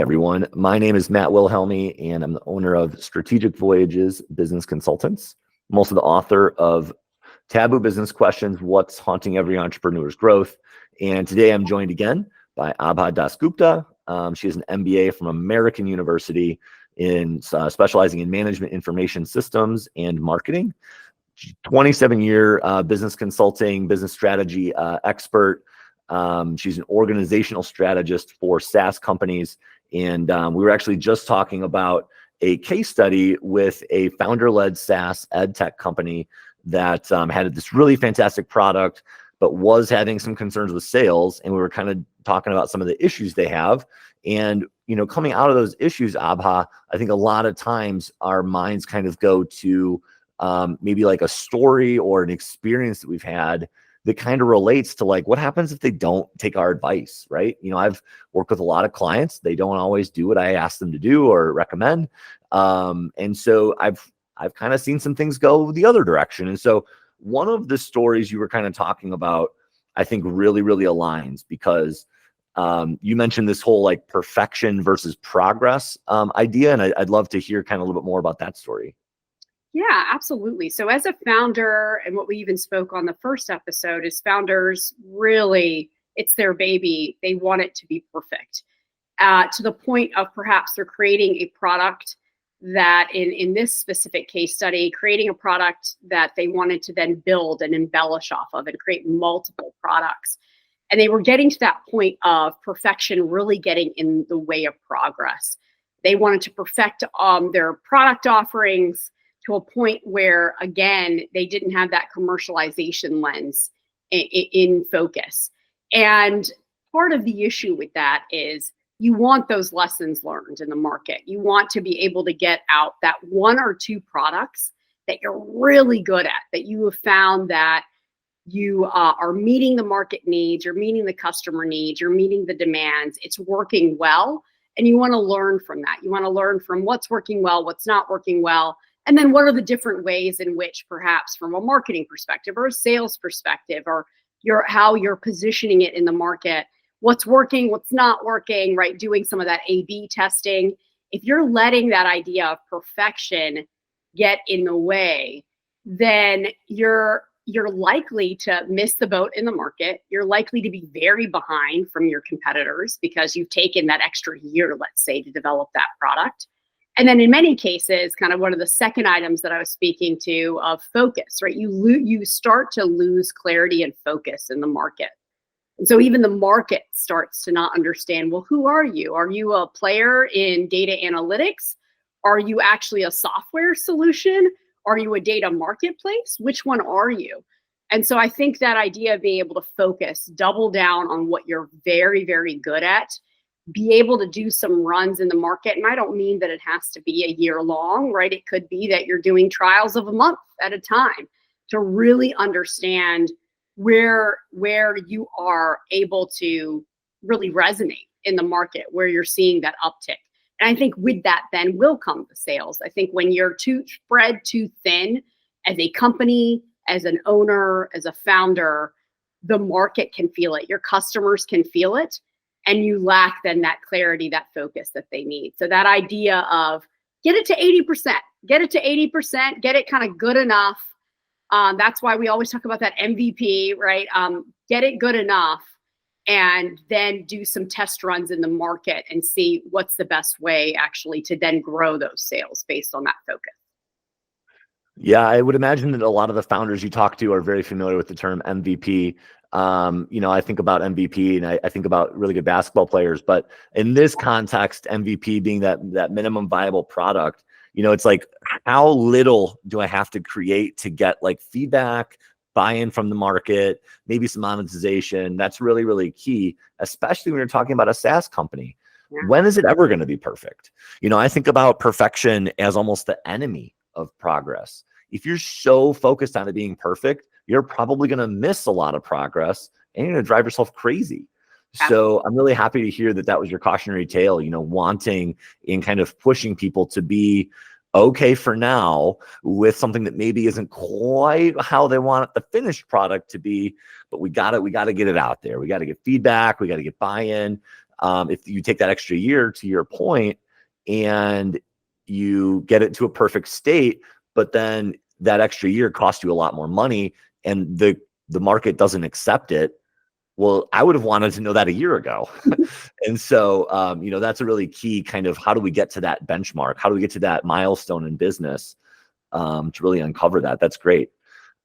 everyone, my name is Matt Wilhelmy, and I'm the owner of Strategic Voyages Business Consultants. I'm also the author of Taboo Business Questions, What's Haunting Every Entrepreneur's Growth. And today I'm joined again by Abha DasGupta. She has an MBA from American University in specializing in management information systems and marketing. 27-year business consulting, business strategy expert. She's an organizational strategist for SaaS companies. And we were actually just talking about a case study with a founder-led SaaS EdTech company that had this really fantastic product, but was having some concerns with sales. And we were kind of talking about some of the issues they have. And, you know, coming out of those issues, Abha, I think a lot of times our minds kind of go to maybe like a story or an experience that we've had that kind of relates to like, what happens if they don't take our advice, right? You know, I've worked with a lot of clients. They don't always do what I ask them to do or recommend. And so I've kind of seen some things go the other direction. And so one of the stories you were kind of talking about, I think really, really aligns because you mentioned this whole like perfection versus progress idea. And I'd love to hear kind of a little bit more about that story. Yeah, absolutely. So as a founder, and what we even spoke on the first episode is founders really, it's their baby. They want it to be perfect to the point of perhaps they're creating a product that in this specific case study, creating a product that they wanted to then build and embellish off of and create multiple products. And they were getting to that point of perfection really getting in the way of progress. They wanted to perfect their product offerings to a point where, again, they didn't have that commercialization lens in focus. And part of the issue with that is you want those lessons learned in the market. You want to be able to get out that one or two products that you're really good at, that you have found that you are meeting the market needs, you're meeting the customer needs, you're meeting the demands, it's working well, and you want to learn from that. You want to learn from what's working well, what's not working well, and then what are the different ways in which perhaps from a marketing perspective or a sales perspective or how you're positioning it in the market, what's working, what's not working, right? Doing some of that A/B testing. If you're letting that idea of perfection get in the way, then you're likely to miss the boat in the market. You're likely to be very behind from your competitors because you've taken that extra year, let's say, to develop that product. And then in many cases, kind of one of the second items that I was speaking to of focus, right? You start to lose clarity and focus in the market. And so even the market starts to not understand, well, who are you? Are you a player in data analytics? Are you actually a software solution? Are you a data marketplace? Which one are you? And so I think that idea of being able to focus, double down on what you're very, very good at, be able to do some runs in the market. And I don't mean that it has to be a year long, right? It could be that you're doing trials of a month at a time to really understand where you are able to really resonate in the market, where you're seeing that uptick. And I think with that then will come the sales. I think when you're spread too thin as a company, as an owner, as a founder, the market can feel it. Your customers can feel it. And you lack then that clarity, that focus that they need. So that idea of get it to 80%, get it to 80%, get it kind of good enough. That's why we always talk about that MVP, right? Get it good enough and then do some test runs in the market and see what's the best way actually to then grow those sales based on that focus. Yeah, I would imagine that a lot of the founders you talk to are very familiar with the term MVP. You know, I think about MVP and I think about really good basketball players, but in this context, MVP being that minimum viable product, you know, it's like, how little do I have to create to get like feedback, buy-in from the market, maybe some monetization? That's really, really key, especially when you're talking about a SaaS company. Yeah. When is it ever going to be perfect? You know, I think about perfection as almost the enemy of progress. If you're so focused on it being perfect, you're probably going to miss a lot of progress and you're going to drive yourself crazy. So I'm really happy to hear that that was your cautionary tale, you know, wanting and kind of pushing people to be okay for now with something that maybe isn't quite how they want the finished product to be, but we got to get it out there. We got to get feedback. We got to get buy-in. if you take that extra year, to your point, and you get it to a perfect state, but then that extra year costs you a lot more money and the market doesn't accept it. Well, I would have wanted to know that a year ago. And so, that's a really key kind of, how do we get to that benchmark? How do we get to that milestone in business to really uncover that? That's great.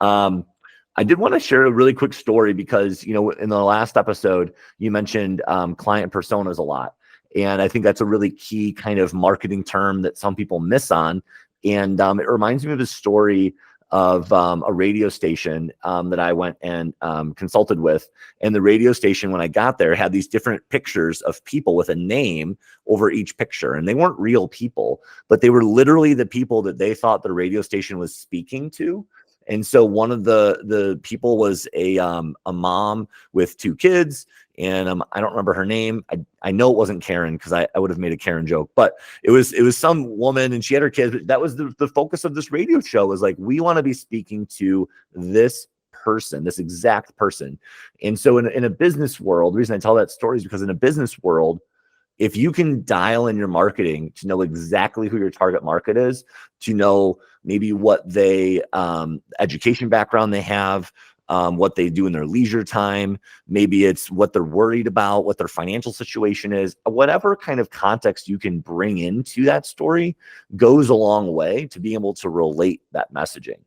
I did want to share a really quick story because, in the last episode, you mentioned client personas a lot. And I think that's a really key kind of marketing term that some people miss on. And it reminds me of a story of a radio station that I went and consulted with. And the radio station, when I got there, had these different pictures of people with a name over each picture. And they weren't real people, but they were literally the people that they thought the radio station was speaking to. And so one of the people was a mom with 2 kids, and I don't remember her name. I know it wasn't Karen, because I would have made a Karen joke, but it was some woman, and she had her kids. But that was the focus of this radio show, was like, we want to be speaking to this person, this exact person. And so in a business world, the reason I tell that story is because in a business world, if you can dial in your marketing to know exactly who your target market is, to know maybe what they education background they have, what they do in their leisure time, maybe it's what they're worried about, what their financial situation is, whatever kind of context you can bring into that story goes a long way to being able to relate that messaging.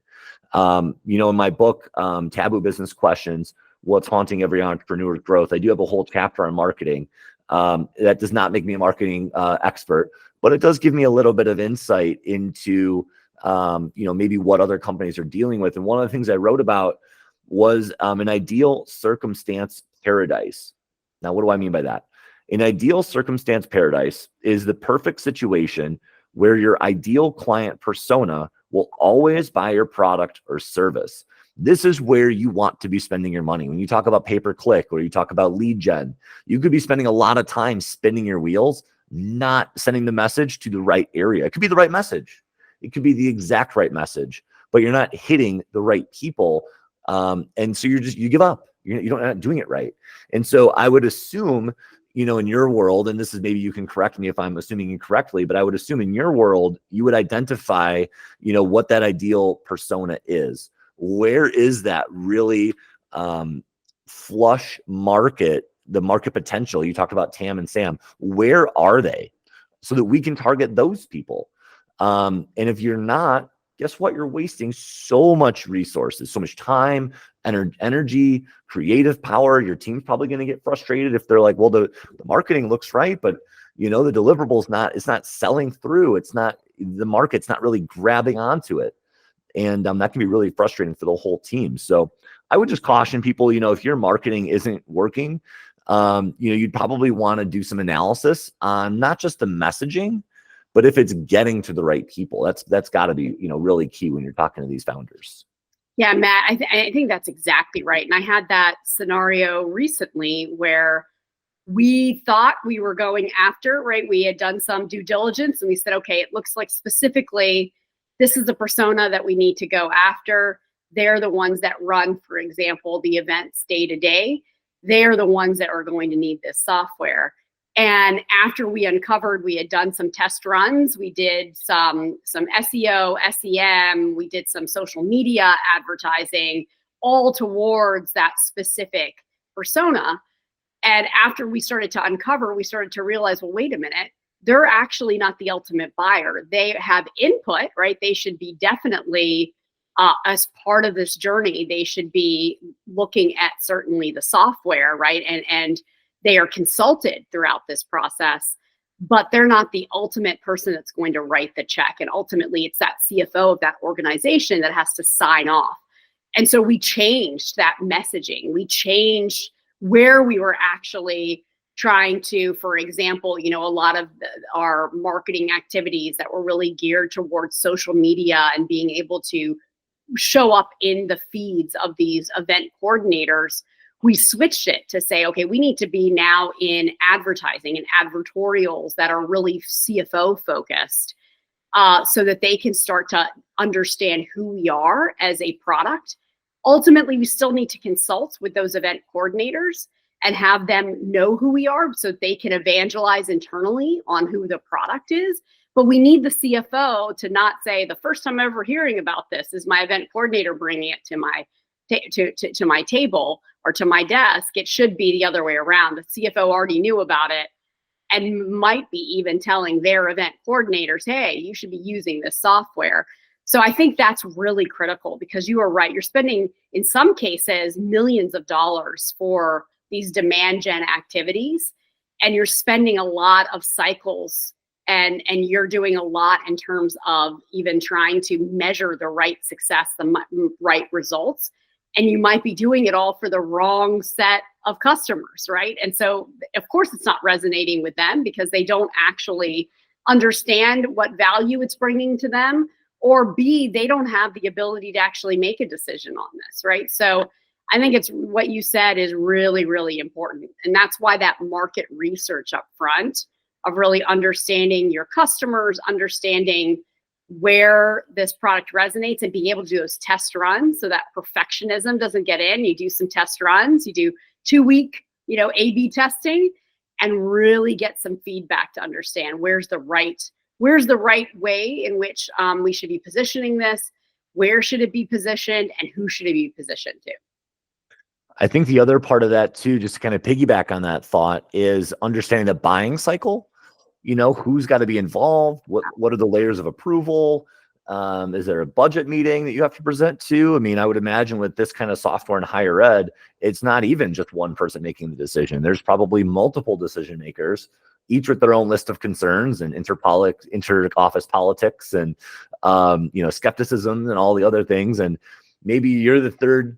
In my book, Taboo Business Questions, What's Haunting Every Entrepreneur's Growth, I do have a whole chapter on marketing. That does not make me a marketing expert, but it does give me a little bit of insight into, maybe what other companies are dealing with. And one of the things I wrote about was an ideal circumstance paradise. Now, what do I mean by that? An ideal circumstance paradise is the perfect situation where your ideal client persona will always buy your product or service. This is where you want to be spending your money. When you talk about pay-per-click or you talk about lead gen, you could be spending a lot of time spinning your wheels, not sending the message to the right area. It could be the right message. It could be the exact right message, but you're not hitting the right people. And so you give up. You're not doing it right. And so I would assume, in your world, and this is, maybe you can correct me if I'm assuming incorrectly, but I would assume in your world, you would identify, what that ideal persona is. Where is that really flush market, the market potential? You talked about Tam and Sam. Where are they? So that we can target those people. And if you're not, guess what? You're wasting so much resources, so much time, energy, creative power. Your team's probably going to get frustrated if they're like, well, the marketing looks right, but the deliverable's it's not selling through. The market's not really grabbing onto it. And that can be really frustrating for the whole team. So I would just caution people, if your marketing isn't working, you'd probably want to do some analysis on not just the messaging, but if it's getting to the right people. That's got to be, really key when you're talking to these founders. Yeah, Matt, I think that's exactly right. And I had that scenario recently where we thought we were going after, right? We had done some due diligence and we said, okay, it looks like specifically this is the persona that we need to go after. They're the ones that run, for example, the events day to day. They're the ones that are going to need this software. And after we uncovered, we had done some test runs. We did some SEO, SEM. We did some social media advertising, all towards that specific persona. And after we started to uncover, we started to realize, well, wait a minute, they're actually not the ultimate buyer. They have input, right? They should be definitely, as part of this journey, they should be looking at certainly the software, right? And they are consulted throughout this process, but they're not the ultimate person that's going to write the check. And ultimately, it's that CFO of that organization that has to sign off. And so we changed that messaging. We changed where we were actually trying to, for example, a lot of our marketing activities that were really geared towards social media and being able to show up in the feeds of these event coordinators. We switched it to say, okay, we need to be now in advertising and advertorials that are really CFO focused, so that they can start to understand who we are as a product. Ultimately, we still need to consult with those event coordinators. and have them know who we are so they can evangelize internally on who the product is. But we need the CFO to not say, the first time ever hearing about this is my event coordinator bringing it to my to my table or to my desk. It should be the other way around. The CFO already knew about it and might be even telling their event coordinators, hey, you should be using this software. So I think that's really critical, because you are right. You're spending, in some cases, millions of dollars for these demand gen activities, and you're spending a lot of cycles, and you're doing a lot in terms of even trying to measure the right success, the right results. And you might be doing it all for the wrong set of customers, right? And so, of course, it's not resonating with them because they don't actually understand what value it's bringing to them, or B, they don't have the ability to actually make a decision on this, right? So I think it's what you said is really, really important. And that's why that market research up front of really understanding your customers, understanding where this product resonates, and being able to do those test runs so that perfectionism doesn't get in. You do some test runs, you do 2-week, A/B testing, and really get some feedback to understand where's the right way in which we should be positioning this, where should it be positioned, and who should it be positioned to. I think the other part of that too, just to kind of piggyback on that thought, is understanding the buying cycle. Who's got to be involved? What are the layers of approval? Is there a budget meeting that you have to present to? I mean, I would imagine with this kind of software in higher ed, it's not even just one person making the decision. There's probably multiple decision makers, each with their own list of concerns and inter-office politics and skepticism and all the other things. And maybe you're the third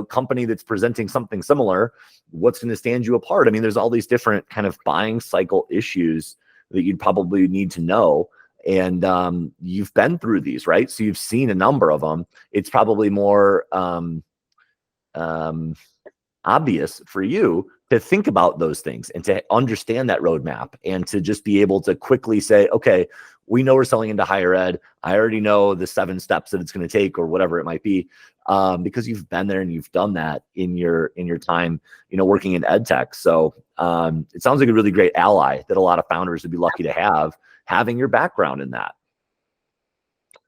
company that's presenting something similar. What's going to stand you apart? I mean, there's all these different kind of buying cycle issues that you'd probably need to know. And you've been through these, right? So you've seen a number of them. It's probably more obvious for you to think about those things and to understand that roadmap, and to just be able to quickly say, okay, we know we're selling into higher ed. I already know the 7 steps that it's going to take, or whatever it might be, because you've been there and you've done that in your time, working in EdTech. So it sounds like a really great ally that a lot of founders would be lucky to have, having your background in that.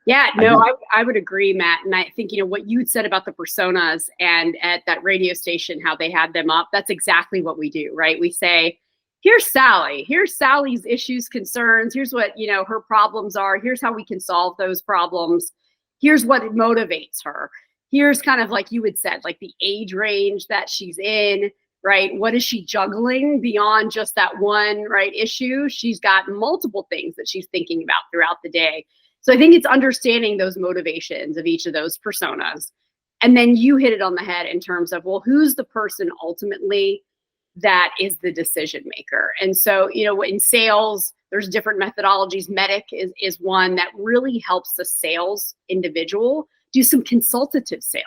Yeah, no, I would agree, Matt. And I think, what you said about the personas and at that radio station, how they had them up, that's exactly what we do, right? We say, here's Sally, here's Sally's issues, concerns, here's what, her problems are, here's how we can solve those problems, here's what motivates her, here's kind of, like you had said, like the age range that she's in, right? What is she juggling beyond just that one, right, issue? She's got multiple things that she's thinking about throughout the day. So I think it's understanding those motivations of each of those personas. And then you hit it on the head in terms of, well, who's the person ultimately that is the decision maker? And so, in sales, there's different methodologies. Medic is one that really helps the sales individual do some consultative sales,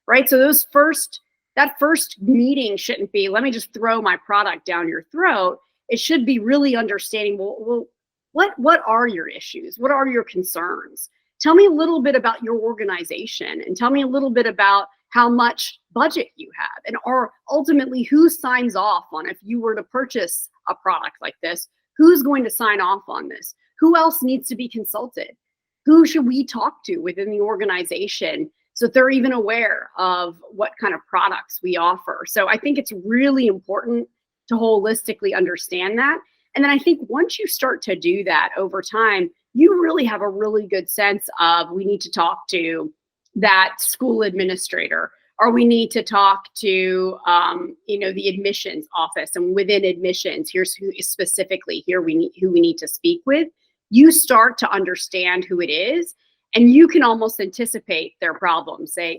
right? So that first meeting shouldn't be, let me just throw my product down your throat. It should be really understanding, well, what are your issues? What are your concerns? Tell me a little bit about your organization, and tell me a little bit about how much budget you have, and or ultimately who signs off on, if you were to purchase a product like this, who's going to sign off on this? Who else needs to be consulted? Who should we talk to within the organization so that they're even aware of what kind of products we offer? So I think it's really important to holistically understand that. And then I think once you start to do that over time, you really have a really good sense of, we need to talk to that school administrator, or we need to talk to, the admissions office, and within admissions, here's who specifically who we need to speak with. You start to understand who it is, and you can almost anticipate their problems. Say,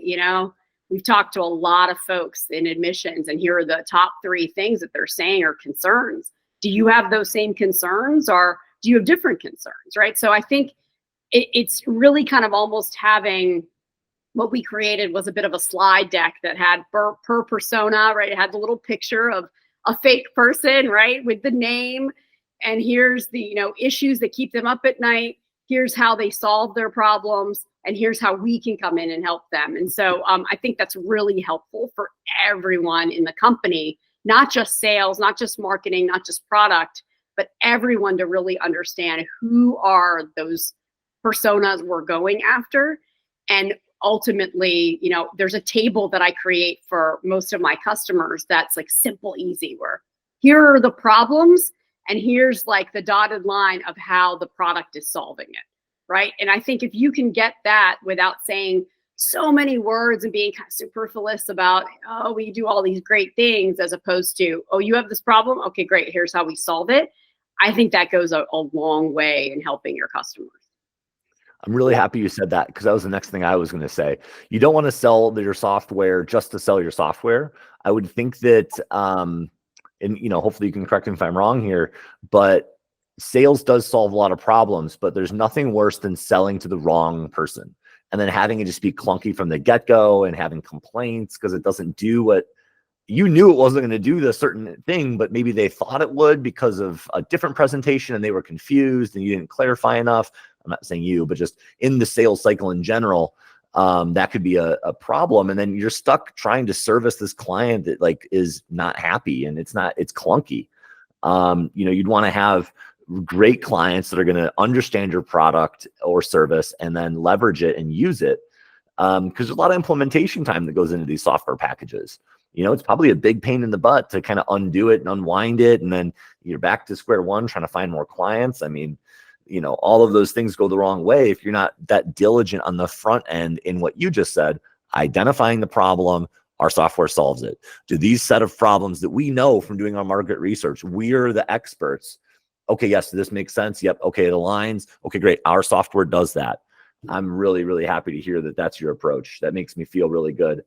we've talked to a lot of folks in admissions, and here are the top 3 things that they're saying are concerns. Do you have those same concerns, or do you have different concerns, right? So I think it's really kind of almost having, what we created was a bit of a slide deck that had per persona, right? It had the little picture of a fake person, right, with the name. And here's the issues that keep them up at night. Here's how they solve their problems. And here's how we can come in and help them. And so I think that's really helpful for everyone in the company not just sales, not just marketing, not just product, but everyone to really understand who are those personas we're going after. And ultimately, there's a table that I create for most of my customers that's like simple, easy, where here are the problems and here's like the dotted line of how the product is solving it, right? And I think if you can get that without saying so many words and being kind of superfluous about, oh, we do all these great things, as opposed to, oh, you have this problem? Okay, great. Here's how we solve it. I think that goes a long way in helping your customers. I'm really happy you said that, because that was the next thing I was going to say. You don't want to sell your software just to sell your software. I would think that, and hopefully you can correct me if I'm wrong here, but sales does solve a lot of problems, but there's nothing worse than selling to the wrong person and then having it just be clunky from the get-go and having complaints because it doesn't do what you knew it wasn't going to do, the certain thing, but maybe they thought it would because of a different presentation and they were confused and you didn't clarify enough. I'm not saying you, but just in the sales cycle in general, that could be a problem. And then you're stuck trying to service this client that like is not happy and it's clunky. You'd want to have great clients that are going to understand your product or service and then leverage it and use it. Because there's a lot of implementation time that goes into these software packages. It's probably a big pain in the butt to kind of undo it and unwind it. And then you're back to square one trying to find more clients. I mean, all of those things go the wrong way if you're not that diligent on the front end in what you just said, identifying the problem. Our software solves it. Do these set of problems that we know from doing our market research, we're the experts. Okay, yes, this makes sense. Yep. Okay, it aligns. Okay, great. Our software does that. I'm really, really happy to hear that that's your approach. That makes me feel really good.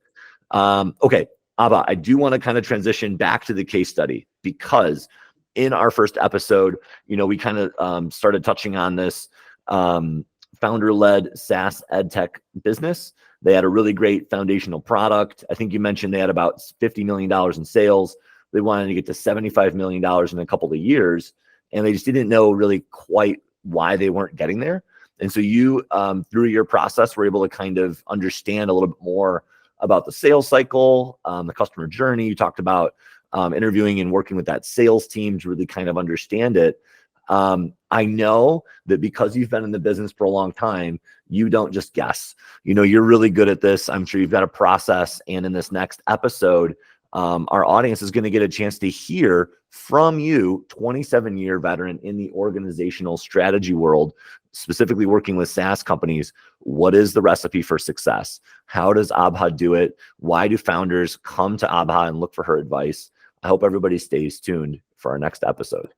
Okay, Abha, I do want to kind of transition back to the case study, because in our first episode, we kind of started touching on this founder-led SaaS EdTech business. They had a really great foundational product. I think you mentioned they had about $50 million in sales. They wanted to get to $75 million in a couple of years, and they just didn't know really quite why they weren't getting there. And so you, through your process, were able to kind of understand a little bit more about the sales cycle, the customer journey. You talked about interviewing and working with that sales team to really kind of understand it. I know that because you've been in the business for a long time, you don't just guess. You're really good at this. I'm sure you've got a process. And in this next episode, our audience is going to get a chance to hear from you, 27-year veteran in the organizational strategy world, specifically working with SaaS companies. What is the recipe for success? How does Abha do it? Why do founders come to Abha and look for her advice? I hope everybody stays tuned for our next episode.